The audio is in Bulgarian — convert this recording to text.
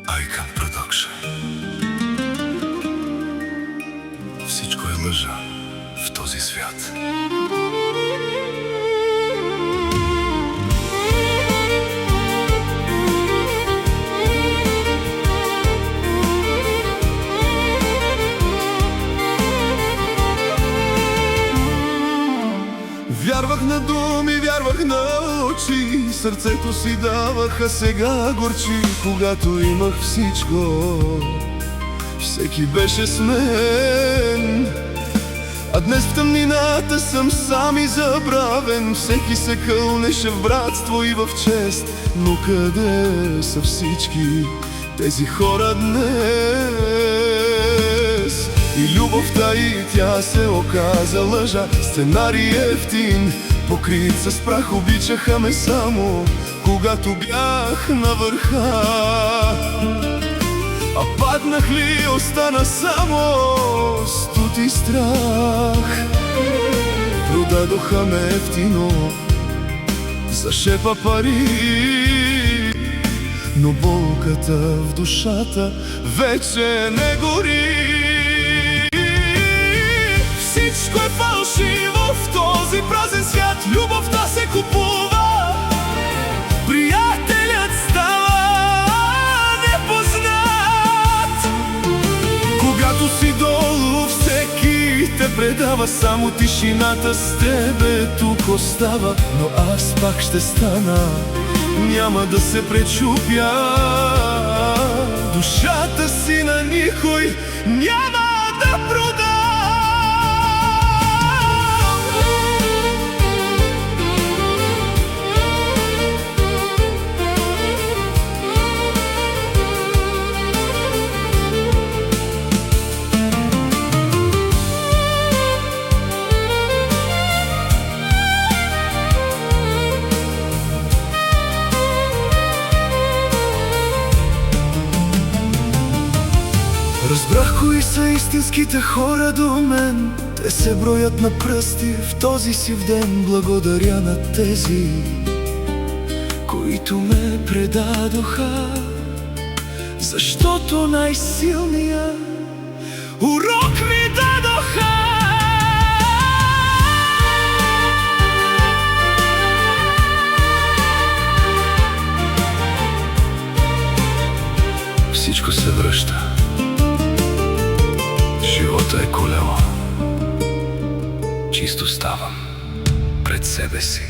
Айкън Продъкшън. Всичко е лъжа в този свят. Вярвах на думи, вярвах на очи, сърцето си даваха, сега горчи. Когато имах всичко, всеки беше с мен. А днес в тъмнината съм сам и забравен. Всеки се кълнеше в братство и в чест. Но къде са всички тези хора днес? И любовта и тя се оказа лъжа, сценарий ефтин, покрит с прах. Обичаха ме само когато бях на върха. А паднах ли, остана само студ и страх. Продадоха ме ефтино за шепа пари, но болката в душата вече не гори. Всичко е фалшиво в този празен свят. Любовта се купува, приятелят става непознат. Когато си долу, всеки те предава, само тишината с тебе тук остава. Но аз пак ще стана, няма да се пречупя. Душата си на никой няма да продам. Разбрах кои са истинските хора до мен. Те се броят на пръсти в този сив ден. Благодаря на тези, които ме предадоха, защото най-силния урок ми дадоха. Всичко се връща. Живота е колело. Чисто ставам пред себе си.